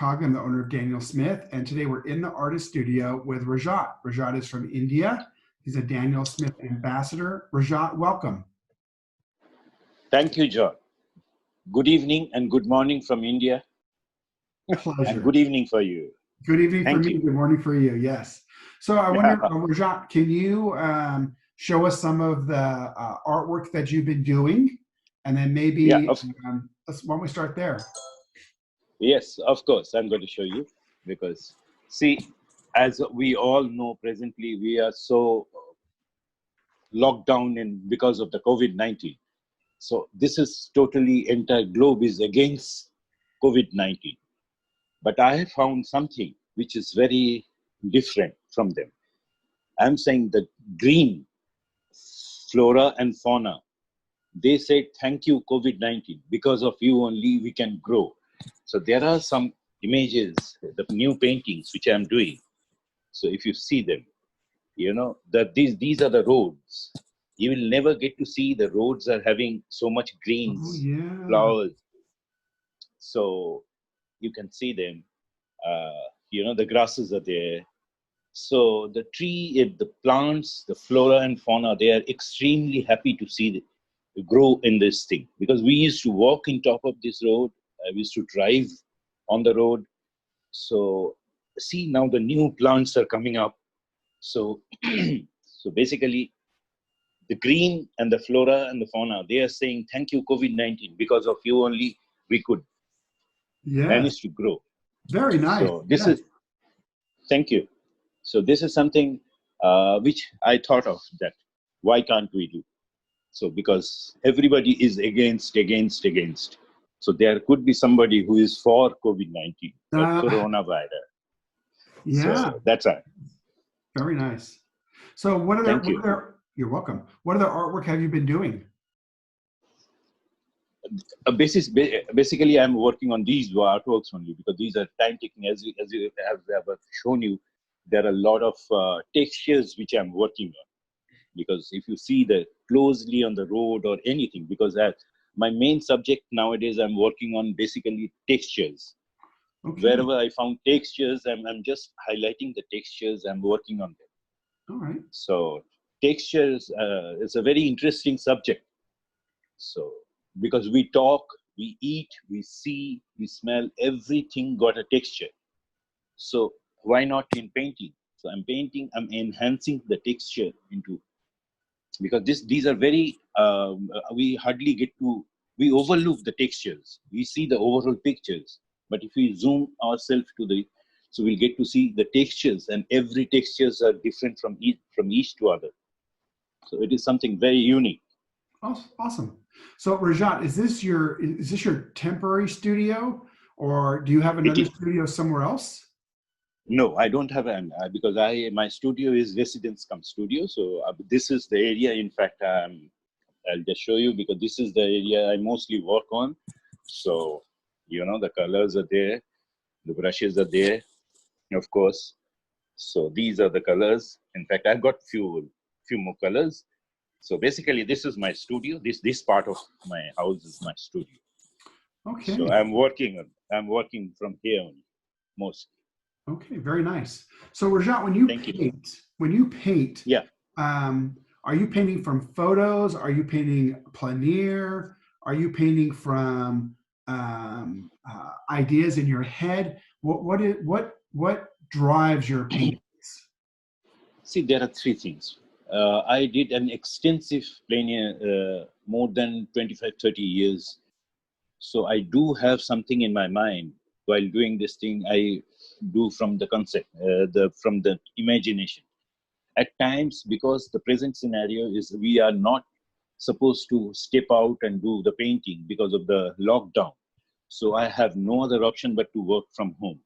Chicago. I'm the owner of Daniel Smith, and today we're in the artist studio with Rajat. Rajat is from India. He's a Daniel Smith ambassador. Rajat, welcome. Thank you, John. Good evening and good morning from India. Pleasure. And good evening for you. Good evening for Thank me. you. Good morning for you. Yes. So I wonder, Rajat, can you show us some of the artwork that you've been doing, and then maybe why don't we start there? Yes, of course. I'm going to show you because, see, as we all know, presently we are so locked down because of the COVID-19. So this is totally, entire globe is against COVID-19. But I have found something which is very different from them. I'm saying the green flora and fauna, they said, thank you, COVID-19. Because of you only we can grow. So there are some images, the new paintings which I'm doing. So if you see them, you know, that these are the roads. You will never get to see the roads are having so much greens, flowers. So you can see them. You know, the grasses are there. So the tree, the plants, the flora and fauna, they are extremely happy to see grow in this thing. Because we used to walk in top of this road. We used to drive on the road. So see, now the new plants are coming up. So, so basically, the green and the flora and the fauna, they are saying, thank you, COVID-19. Because of you only, we could manage to grow. Very nice. So this is, thank you. So this is something which I thought of, that why can't we do? So because everybody is against. So there could be somebody who is for COVID-19 or coronavirus. Yeah. So that's it. Very nice. So what other, you're welcome. What other artwork have you been doing? Basically, I'm working on these artworks only because these are time-taking. As you have shown you, there are a lot of textures which I'm working on. Because if you see closely on the road or anything, because my main subject nowadays, I'm working on basically textures. Okay. Wherever I found textures, I'm just highlighting the textures. I'm working on them. All right. So textures is a very interesting subject. So because we talk, we eat, we see, we smell, everything got a texture. So why not in painting? So I'm enhancing the texture into, because these are very, we hardly we overlook the textures. We see the overall pictures, but if we zoom ourselves so we'll get to see the textures, and every textures are different from each to other. So it is something very unique. Awesome. So Rajat, is this your temporary studio, or do you have another studio somewhere else? No, I don't have because my studio is residence cum studio. So this is the area. In fact, I'll just show you, because this is the area I mostly work on. So, you know, the colors are there, the brushes are there, of course. So these are the colors. In fact, I've got few more colors. So basically, this is my studio. This part of my house is my studio. Okay. So I'm working from here only, mostly. Okay, very nice. So Rajat, when you paint, yeah, are you painting from photos? Are you painting plein air? Are you painting from ideas in your head? What drives your paintings? See, there are three things. I did an extensive plein air, more than 25, 30 years. So I do have something in my mind while doing this thing. I do from the concept, from the imagination. At times, because the present scenario is we are not supposed to step out and do the painting because of the lockdown. So I have no other option but to work from home.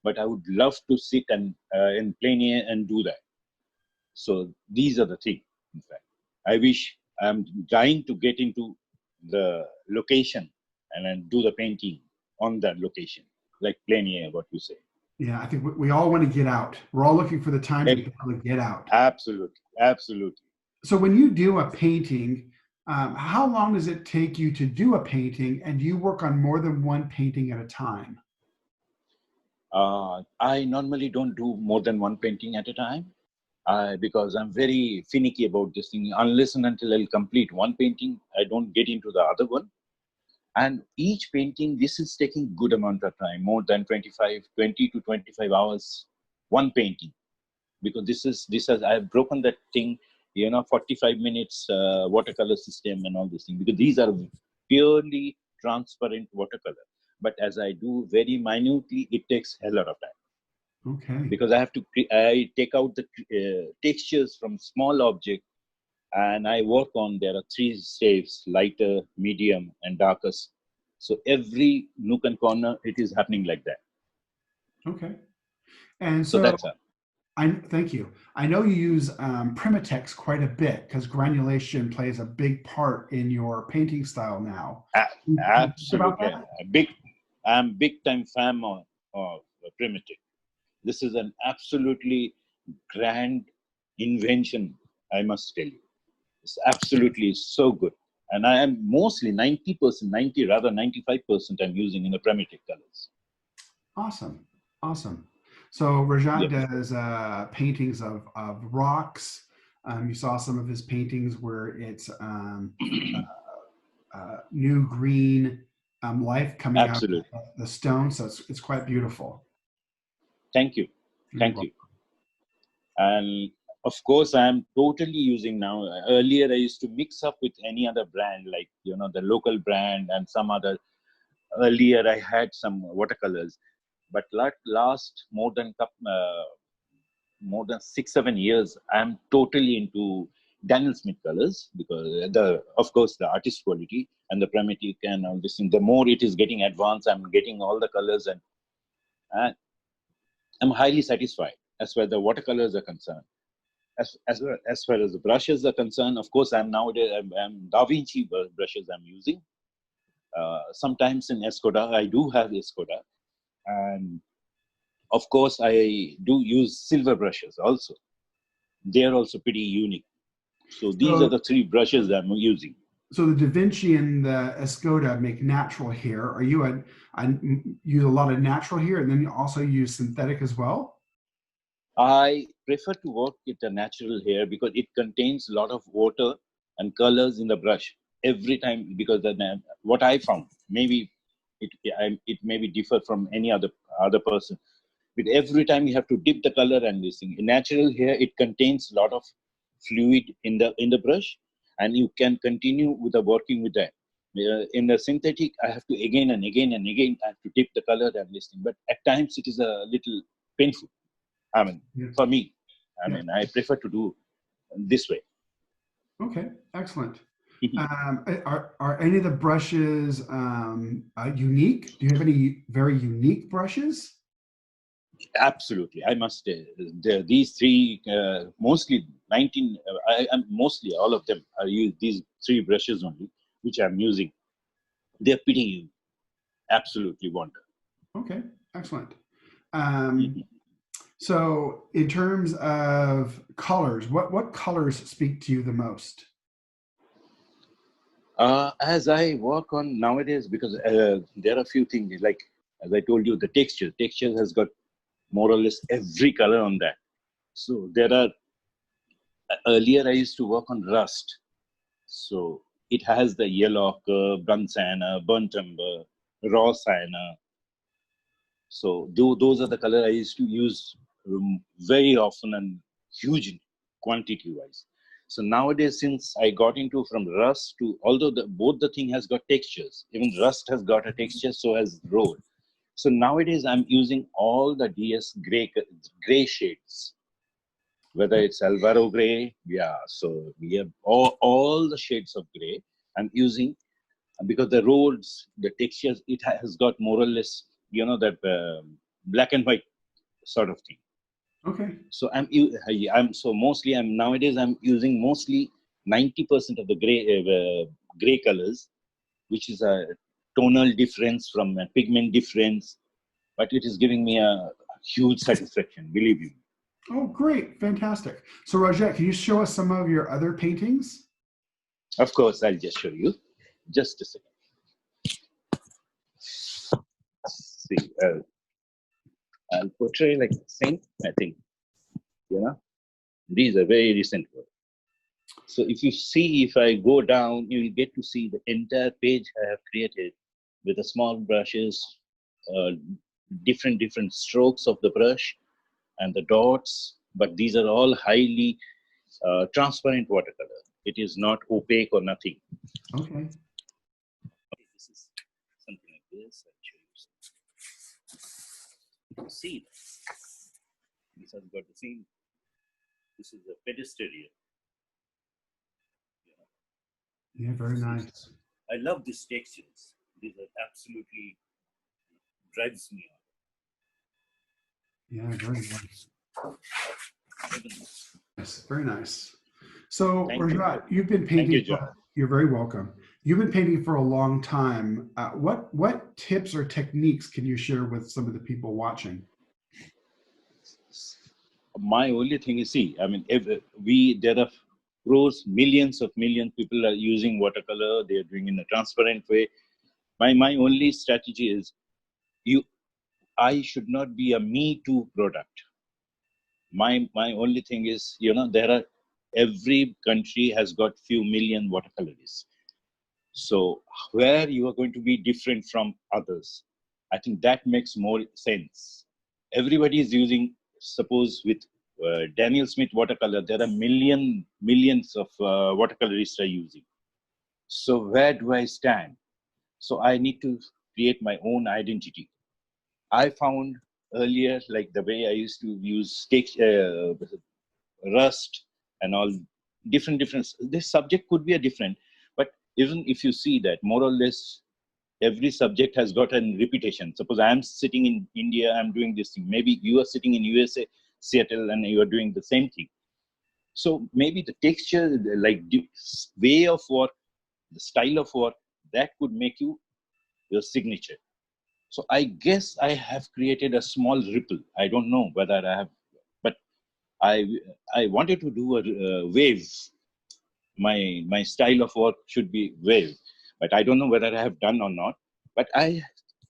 But I would love to sit and in plein air and do that. So these are the things. In fact, I'm trying to get into the location and then do the painting on that location, like plein air, what you say. Yeah, I think we all want to get out. We're all looking for the time to be able to get out. Absolutely, absolutely. So when you do a painting, how long does it take you to do a painting, and do you work on more than one painting at a time? I normally don't do more than one painting at a time because I'm very finicky about this thing. Unless and until I'll complete one painting, I don't get into the other one. And each painting, this is taking good amount of time, more than 20 to 25 hours, one painting. Because this has, I've broken that thing, 45 minutes watercolor system and all this thing, because these are purely transparent watercolor. But as I do very minutely, it takes a lot of time. Okay. Because I take out the textures from small object, and I work on, there are three shades: lighter, medium, and darkest. So every nook and corner, it is happening like that. Okay. And So so that's how. thank you. I know you use Primitex quite a bit because granulation plays a big part in your painting style now. Can you talk about Absolutely. that? I'm big time fan of primitive. This is an absolutely grand invention, I must tell you. It's absolutely so good. And I am mostly 90%, 95% I'm using in the primitive colors. Awesome. Awesome. So Rajat Yep. does paintings of rocks. You saw some of his paintings where it's new green life coming out Absolutely. of the stone. So it's quite beautiful. Thank you. You're Thank welcome. you. And of course, I'm totally using now. Earlier, I used to mix up with any other brand, like, the local brand and some other. Earlier, I had some watercolors, but last more than 6-7 years, I'm totally into Daniel Smith colors, because of course, the artist quality and the primitive and all this thing. The more it is getting advanced, I'm getting all the colors, and I'm highly satisfied as far as the watercolors are concerned. As far as the brushes are concerned, of course, I'm Da Vinci brushes I'm using. Sometimes in Escoda, I do have Escoda, and of course, I do use silver brushes also. They are also pretty unique. So these are So the three brushes that I'm using. so the Da Vinci and the Escoda make natural hair. Are you use a lot of natural hair, and then you also use synthetic as well? I prefer to work with the natural hair because it contains a lot of water and colors in the brush every time. Because what I found, maybe it maybe differ from any other person. But every time you have to dip the color and this thing. In natural hair, it contains a lot of fluid in the brush, and you can continue with the working with that. In the synthetic, I have to again and again and again I have to dip the color and this thing. But at times it is a little painful. I mean, Yeah. for me, Yeah. I prefer to do this way. Okay, excellent. Are any of the brushes unique? Do you have any very unique brushes? Absolutely, I must. These three, mostly 19. I'm mostly all of them. I use these three brushes only, which I'm using. They're pretty absolutely wonderful. Okay, excellent. Um, so in terms of colors, what colors speak to you the most? As I work on nowadays, because there are a few things, like as I told you, the texture. Texture has got more or less every color on that. So there are, earlier I used to work on rust. So it has the yellow ochre, bronze sienna, burnt umber, raw sienna. So those are the color I used to use very often and huge quantity wise. So nowadays, since I got into from rust to, although both the thing has got textures, even rust has got a texture, so has road. So nowadays I'm using all the DS gray shades, whether it's Alvaro gray, yeah. So we have all the shades of gray I'm using, because the roads, the textures, it has got more or less, that black and white sort of thing. Okay. So I'm nowadays I'm using mostly 90% of the gray colors, which is a tonal difference from a pigment difference, but it is giving me a huge satisfaction, believe you. Oh, great. Fantastic. So Rajat, can you show us some of your other paintings? Of course, I'll just show you. Just a second. See, I'll portray like the same, I think, these are very recent work. So if you see, if I go down, you will get to see the entire page I have created with the small brushes, uh, different strokes of the brush and the dots, but these are all highly transparent watercolor. It is not opaque or nothing. Okay. This is something like this. I'll show you. You can see this has got the same. This is a pedestal here. Yeah, very nice. I love these textures. These are absolutely drives me on. Yeah, very nice. Yes, very nice. So, Rajat, you've been painting. You're very welcome. You've been painting for a long time. What tips or techniques can you share with some of the people watching? My only thing is, see, I mean, there are millions of people are using watercolor. They are doing in a transparent way. My only strategy is, I should not be a Me Too product. My only thing is, every country has got few million watercolorists. So where you are going to be different from others, I think that makes more sense. Everybody is using, suppose with Daniel Smith watercolor, there are millions of watercolorists are using. So where do I stand? So I need to create my own identity. I found earlier, like the way I used to use rust and all different. This subject could be a different, but even if you see that more or less every subject has got a repetition. Suppose I am sitting in India, I'm doing this thing. Maybe you are sitting in USA, Seattle, and you are doing the same thing. So maybe the texture, like the way of work, the style of work, that could make you your signature. So I guess I have created a small ripple. I don't know whether I have, but I wanted to do a wave. My style of work should be wave, but I don't know whether I have done or not. But I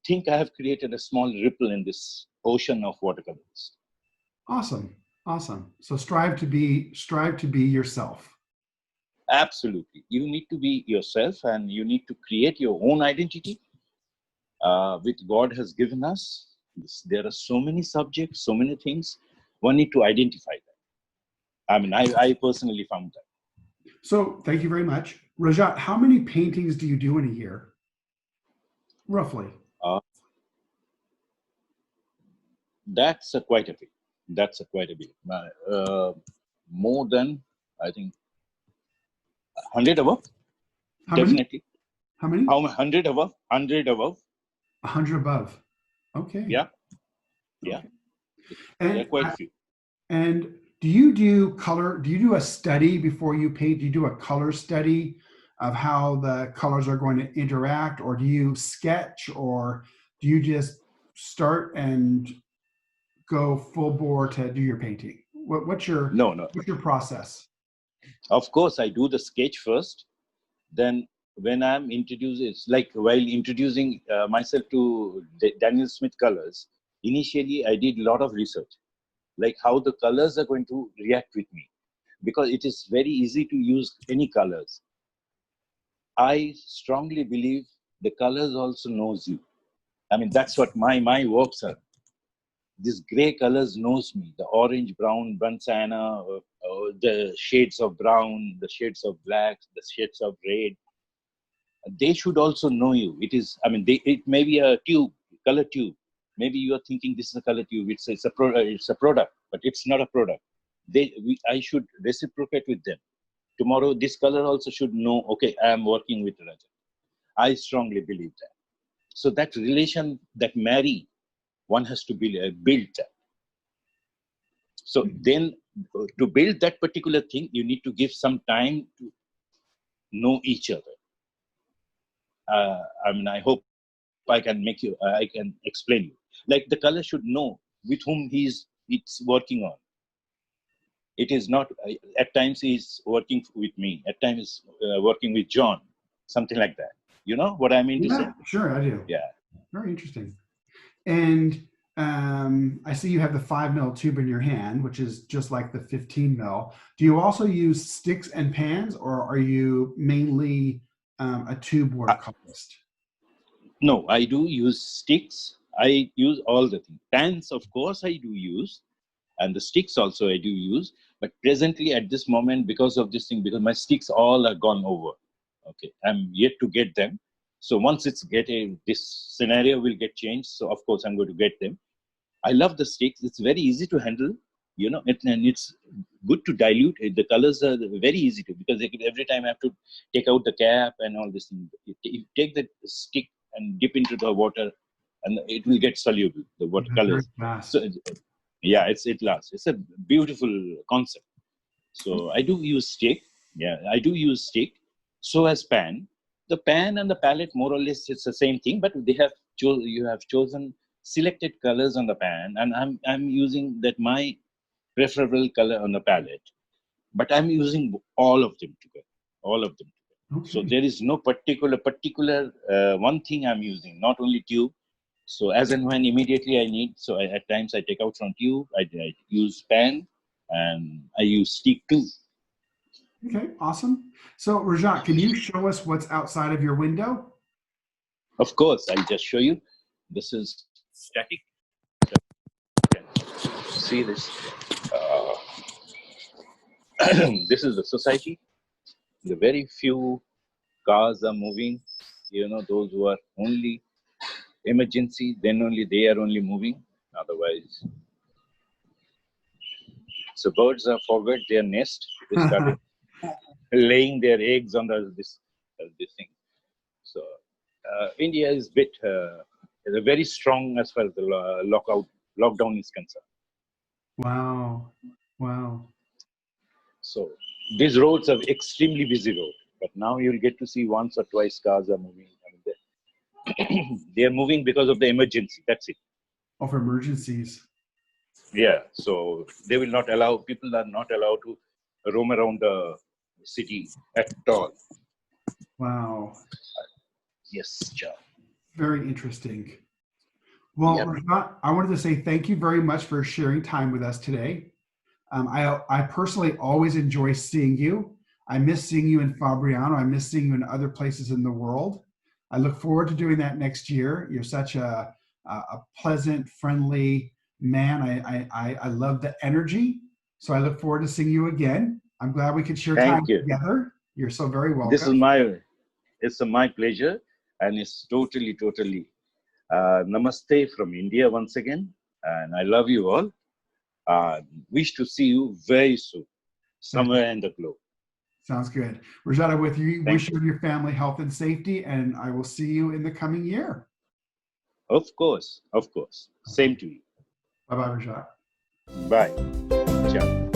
think I have created a small ripple in this ocean of watercolors. Awesome, awesome. So strive to be yourself. Absolutely, you need to be yourself, and you need to create your own identity. Which God has given us. There are so many subjects, so many things. One need to identify that. I mean, I personally found that. So thank you very much. Rajat, how many paintings do you do in a year? Roughly. That's quite a bit. That's quite a bit. More than, I think, 100 above. How Definitely. Many? How many? 100 above. 100 above. 100 above. Okay. Yeah. Yeah. Okay. And there are quite a few. And do you do color? Do you do a study before you paint? Do you do a color study of how the colors are going to interact, or do you sketch, or do you just start and go full bore to do your painting? What's your process? Of course, I do the sketch first. Then when I'm introduced, it's like while introducing myself to Daniel Smith colors, initially I did a lot of research, like how the colors are going to react with me, because it is very easy to use any colors. I strongly believe the colors also knows you. I mean, that's what my works are. These gray colors knows me, the orange, brown, burnt sienna, the shades of brown, the shades of black, the shades of red. They should also know you. It is, I mean, it may be a tube, color tube. Maybe you are thinking this is a color tube. It's a product, but it's not a product. I should reciprocate with them. Tomorrow, this color also should know, okay, I am working with Rajat. I strongly believe that. So that relation, that marry, one has to build that. So then to build that particular thing, you need to give some time to know each other. I mean, I hope I can explain you. Like the color should know with whom it's working on. It is not, at times he's working with me, at times working with John, something like that. You know what I mean to say? Sure, I do. Yeah. Very interesting. And I see you have the 5 mil tube in your hand, which is just like the 15 mil. Do you also use sticks and pans, or are you mainly a tube Uh, watercolorist? no, I do use sticks. I use all the things. Pans, of course, I do use, and the sticks also I do use. But presently, at this moment, because of this thing, because my sticks all are gone over. Okay, I'm yet to get them. So once this scenario will get changed. So of course, I'm going to get them. I love the sticks. It's very easy to handle, and it's good to dilute. The colors are very easy to, because every time I have to take out the cap and all this thing. You take the stick and dip into the water, and it will get soluble. The That's very watercolors. So fast. yeah, it lasts. It's a beautiful concept. So I do use stick. Yeah, I do use stick. So as pan, the pan and the palette more or less it's the same thing, but you have chosen selected colors on the pan, and I'm using that my preferable color on the palette. But I'm using all of them together, all of them together. So Okay. there is no particular one thing I'm using, not only tube. So as and when immediately I need, so at times I take out from tube, I use pan, and I use stick too. Okay. Awesome. So, Rajat, can you show us what's outside of your window? Of course, I'll just show you. This is static. See this? Uh, this is the society. The very few cars are moving. Those who are only emergency, then only they are only moving. Otherwise, so birds are forgot their nest. They started laying their eggs on this thing. So India is is very strong as far as the lockdown is concerned. Wow. Wow. So these roads are extremely busy road, but now you'll get to see once or twice cars are moving. I mean, they are moving because of the emergency. That's it. Oh, for emergencies. Yeah. So they will not allow, people are not allowed to roam around the city at all. Wow. Yes, John. Very interesting. Well, Yep. Rajat, I wanted to say thank you very much for sharing time with us today. I personally always enjoy seeing you. I miss seeing you in Fabriano. I miss seeing you in other places in the world. I look forward to doing that next year. You're such a pleasant, friendly man. I love the energy. So I look forward to seeing you again. I'm glad we could share time Thank you. together. You're so very This welcome. is my pleasure, and it's totally. Namaste from India once again, and I love you all. Uh, Wish to see you very soon, somewhere in the globe. Sounds good. Rajat, with you, Thank wish you you. and your family health and safety, and I will see you in the coming year. Of course, of course. Okay. Same to you. Bye bye, Rajat. Bye. Ciao.